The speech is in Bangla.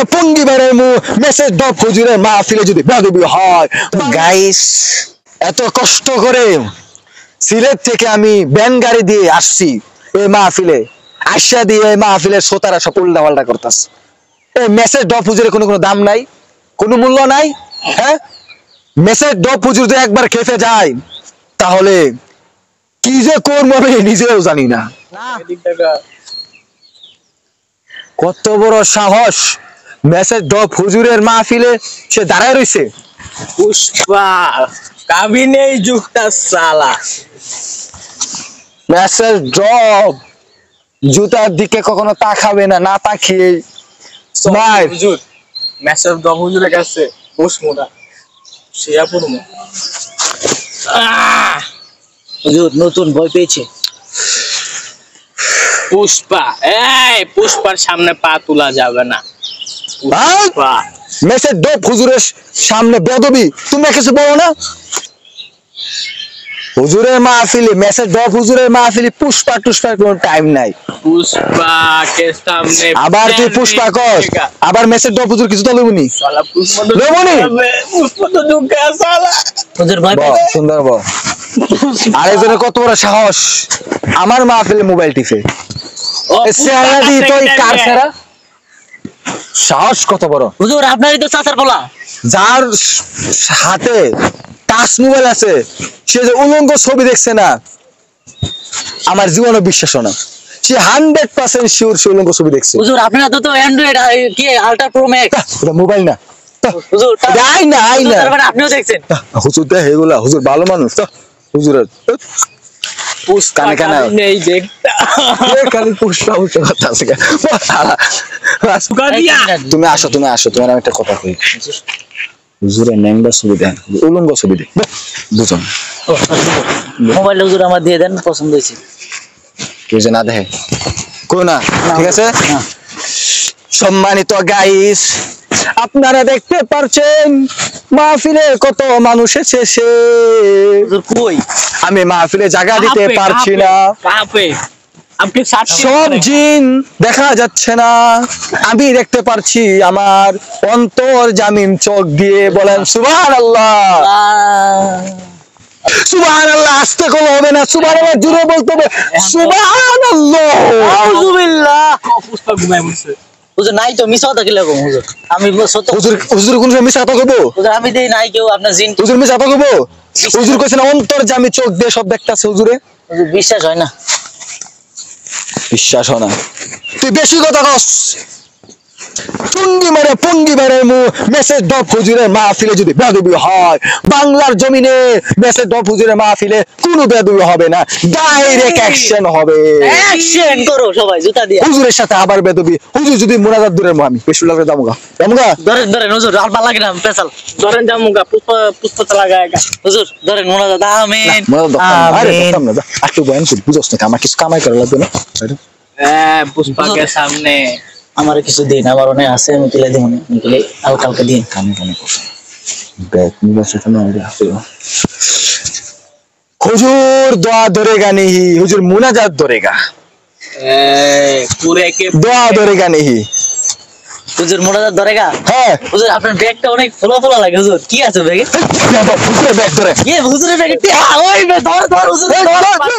মেরে পঙ্গি মেরে মেসেজ ডব হুজুরের মাহফিলে যদি বেয়াদবি হয়। গাইস, এত কষ্ট করে সিলেট থেকে আমি ব্যান গাড়ি দিয়ে আসছি এই মাহফিলে, আসা দিয়ে এই মাহফিলের শ্রোতারা সব উল্টা পাল্টা করতেছে। এই মেসেজ ডব হুজুরের কোনো দাম নাই, কোনো মূল্য নাই। হ্যাঁ, মেসেজ ডব হুজুর যদি একবার খেপে যায় তাহলে কি যে করবো আমি নিজেও জানি না। কত বড় সাহস, মেসেজ ডব হুজুরের মাহফিলে সে দাঁড়ায় রইছে। পুষ্পা কাবিনে যুক্তা সালা। মেসেজ ডব জুতার দিকে কখনো তাকাবে না, না তাকিয়ে হুজুর মেসেজ ডব হুজুরের কাছে পুষ্পা শিয়া পড়মু। হুজুর নতুন বই পেয়েছে। পুষ্পা, এই পুষ্পার সামনে পা তোলা যাবে না। পুষ্পা মেসেজ ডব হুজুরের সামনে বেয়াদবি, তুমি কিছু বলো না? হুজুরের মাহফিলে, মেসেজ ডব হুজুরের মাহফিলে পুষ্পা টুষ্পার কোনো টাইম নাই। পুষ্পা কে সামনে আবার তুই পুষ্পা কর, আবার মেসেজ ডব হুজুর কিছু তো লবনি। সালা পুষ্পা তো লবনি, পুষ্পা তো ঢুকে সালা। হুজুর ভয় বাহ সুন্দর বাহ। আরেকজনের কত বড় সাহস আমার মাহফিলে মোবাইল টিপে। চেহারা দি তুই কার চেহারা, সাহস কত বড়। হুজুর আপনারই তো চাচার বলা। যার হাতে টাচ মোবাইল আছে সে যে উলঙ্গ ছবি দেখছে না, আমার জীবনে বিশ্বাস না। সে 100% শিওর সে উলঙ্গ ছবি দেখছে। হুজুর আপনার তো অ্যান্ড্রয়েড কি আলট্রা প্রো ম্যাক্স। ওটা মোবাইল না হুজুর, আই না আই না, তার মানে আপনিও দেখছেন। হুজুর দেখ এগুলা, হুজুর ভালো মানুষ তো। হুজুরের পুষ্পা কানে কানে নেই দেখতা। খালি পুষ্পা পুষ্পা কথা আছে। তুমি আসো, তুমি আসো, তোমার আমি একটা কথা কই। হুজুরের ন্যাংটা ছবি দেন, উলঙ্গ ছবি দেখ দুজন। মোবাইল হুজুর আমার দিয়ে দেন, পছন্দ হয়েছে। কেউ যে না দেখে কই না, ঠিক আছে। সম্মানিত গাইস, আপনারা দেখতে পারছেন মাহফিলে কত মানুষ এসেছে। হুজুর কই? আমি মাহফিলে জায়গা দিতে পারছি না, আপনি সব জিন দেখা যাচ্ছে না, আমি দেখতে পারছি আমার অন্তর জামিন চোখ দিয়ে। বলেন সুবহানাল্লাহ, সুবহানাল্লাহ। আস্তে করে হবে না, সুবহানাল্লাহ জোরে বলতে হবে, সুবহানাল্লাহ। আউযুবিল্লাহ। পুষ্পা ঘুমায় বসে। হুজুর নাই তো, মিছা কথা কি লাগো হুজুর? আমি সত্য হুজুর, হুজুর কোন সময় মিছা কথা কইবো? হুজুর আমি দেই নাই কেউ, আপনার জিন। হুজুর মিছা কথা কইবো? হুজুর কইছেন অন্তর জামি চোখ দিয়ে সব দেখতাছে। হুজুরে হুজুর বিশ্বাস হয় না। বিশ্বাস হয় না, তুই বেশি কথা কস। টুঙ্গি মেরে পঙ্গি মেরে মেসেজ ডব হুজুরের মাহফিলে যদি বেয়াদবি হয়, বাংলার জমিনে মেসেজ ডব হুজুরের মাহফিলে কোনো বেয়াদবি হবে না, ডাইরেক্ট অ্যাকশন হবে। অ্যাকশন করো সবাই জুতা দিয়ে। হুজুরের সাথে আবার বেয়াদবি, হুজুর যদি মুনাজাত দূরের আমি পেছু লাগলে দামুগা দামুগা। ধরেন ধরেন হুজুর, আর ভালো লাগে না পেছাল। ধরেন জামুগা, পুষ্পা পুষ্পা তো লাগায়। হুজুর ধরেন মোনাজাত। আমিন আমিন। একটু বয়ান করি, বুঝছ না আমার কিছু কামাই করা লাগবে না। হ্যাঁ পুষ্পাকে সামনে আমার কিছু দিন, আমার অনেক আছে, আমি তুলে দিব না, তুলে হালকা হালকা দিন। কানে কানে ব্যাগ নিয়ে সেটা না আছে। হুজুর দোয়া ধরেগা নেহি, হুজুর মুনাজাত ধরেগা। পুরে কে দোয়া ধরেগা নেহি। হুজুর মোনাজাত ধরেগা। হ্যাঁ হুজুর আপনার ব্যাগটা অনেক ফোলা ফোলা লাগে হুজুর, কি আছে ব্যাগে? হুজুরের ব্যাগ ধরে। হুজুরের ব্যাগে ওই ধর ধর হুজুর ধর।